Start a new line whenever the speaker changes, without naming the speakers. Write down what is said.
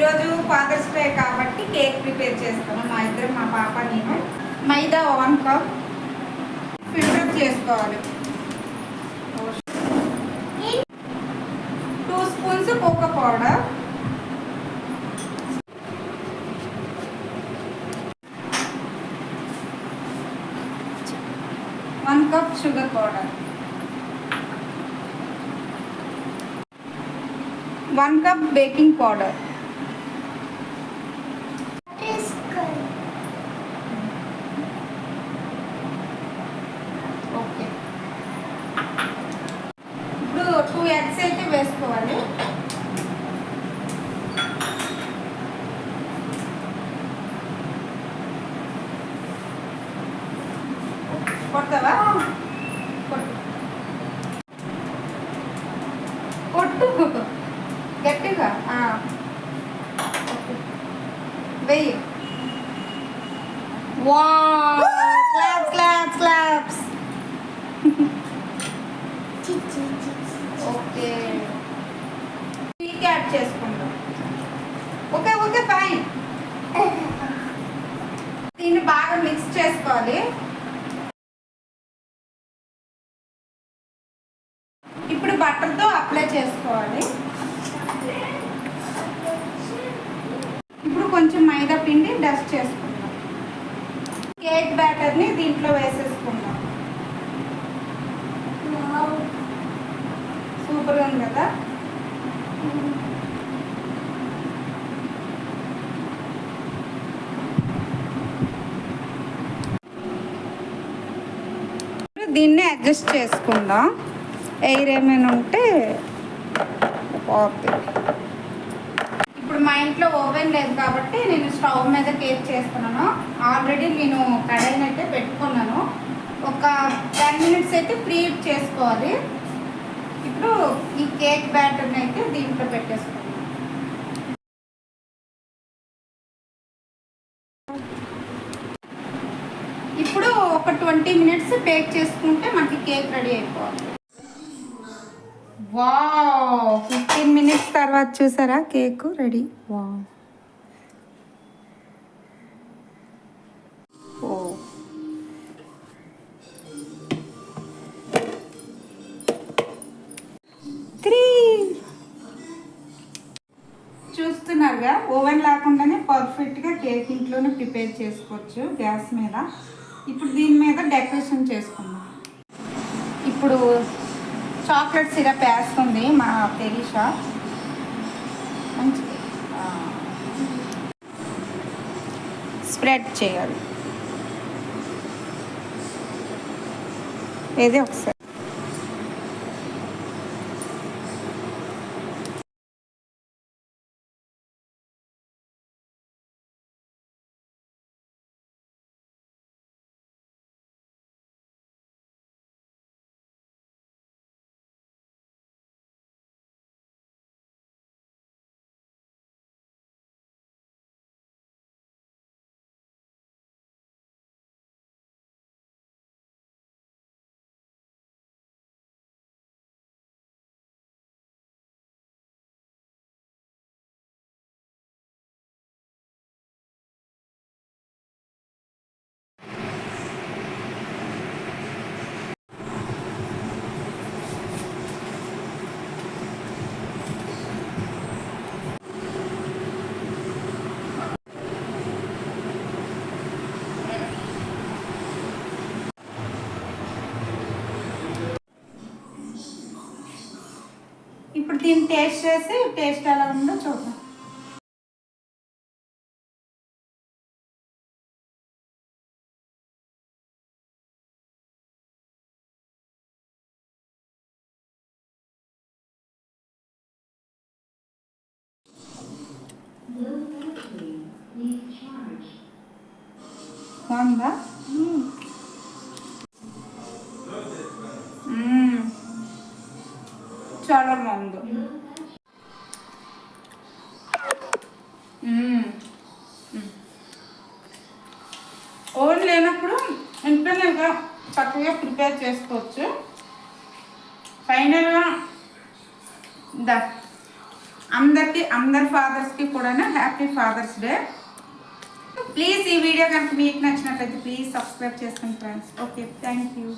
ఈరోజు fathers day కాబట్టి cake prepare చేస్తాను. మా పాప నేను. మైదా 1 కప్ ఫిల్టర్ చేసుకోవాలి. 2 spoons cocoa powder, 1 cup sugar powder, 1 cup baking powder, okay. ఇప్పుడు 2 ఎగ్స్ అయితే వేసుకోవాలి. కొడతావా? కొట్టు గట్టిగా వెయ్యి. Wow, claps claps claps. Okay, sweet add చేసుకుందాం. Okay okay fine. దీన్ని బాగా మిక్స్ చేసుకోవాలి. ఇప్పుడు బటర్తో అప్లై చేసుకోవాలి. ఇప్పుడు కొంచెం మైదా పిండి డస్ట్ చేసుకుందాం. కేక్ బ్యాటర్ని దీంట్లో వేసేసుకుందాం. సూపర్గా ఉంది కదా. దీన్ని అడ్జస్ట్ చేసుకుందాం. ఎయిర్ ఏమైనా ఉంటే పోతుంది. ఇప్పుడు మా ఇంట్లో ఓవెన్ లేదు కాబట్టి నేను స్టవ్ మీద కేక్ చేస్తున్నాను. ఆల్రెడీ నేను కడాయిని అయితే పెట్టుకున్నాను. ఒక 10 మినిట్స్ అయితే ప్రీ హీట్ చేసుకోవాలి. ఇప్పుడు ఈ కేక్ బ్యాటర్ని అయితే దీంట్లో పెట్టేసుకున్నాను. ఇప్పుడు ఒక 20 మినిట్స్ బేక్ చేసుకుంటే మనకి కేక్ రెడీ అయిపోవాలి. వావ్, 15 మినిట్స్ తర్వాత చూసారా కేక్ రెడీ. వావ్, ఓ చూస్తున్నారుగా, ఓవెన్ లేకుండానే పర్ఫెక్ట్గా కేక్ ఇంట్లోనే ప్రిపేర్ చేసుకోవచ్చు గ్యాస్ మీద. ఇప్పుడు దీని మీద డెకరేషన్ చేసుకుందాం. ఇప్పుడు చాక్లెట్ సిరప్ వేస్తుంది మా తెరీషా. మంచి స్ప్రెడ్ చేయాలి. ఏది ఒకసారి ఇప్పుడు దీన్ని టేస్ట్ చేసి టేస్ట్ ఎలా ఉందో చూద్దాం. బాగుందా? చాలా బాగుంది. ఓవెన్ లేనప్పుడు ఇంట్లోనే చక్కగా ప్రిపేర్ చేసుకోవచ్చు. ఫైనల్గా అందరి ఫాదర్స్కి కూడా హ్యాపీ ఫాదర్స్ డే. ప్లీజ్ ఈ వీడియో కనుక మీకు నచ్చినట్లయితే ప్లీజ్ సబ్స్క్రైబ్ చేసుకోండి ఫ్రెండ్స్. Okay, thank you.